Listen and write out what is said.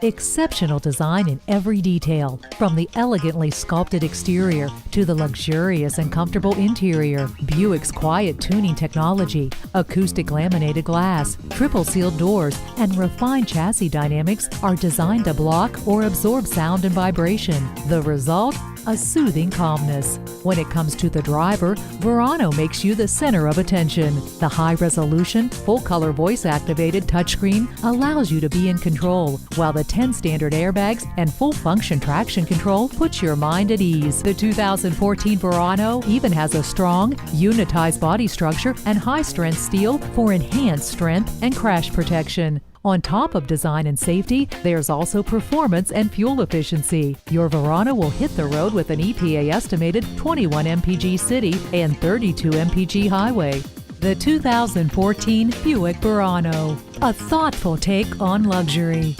Exceptional design in every detail, from the elegantly sculpted exterior to the luxurious and comfortable interior. Buick's quiet tuning technology, acoustic laminated glass, triple sealed doors, and refined chassis dynamics are designed to block or absorb sound and vibration. The result? A soothing calmness. When it comes to the driver, Verano makes you the center of attention. The high-resolution, full-color voice-activated touchscreen allows you to be in control, while the 10 standard airbags and full-function traction control puts your mind at ease. The 2014 Verano even has a strong, unitized body structure and high-strength steel for enhanced strength and crash protection. On top of design and safety, there's also performance and fuel efficiency. Your Verano will hit the road with an EPA estimated 21 mpg city and 32 mpg highway. The 2014 Buick Verano, a thoughtful take on luxury.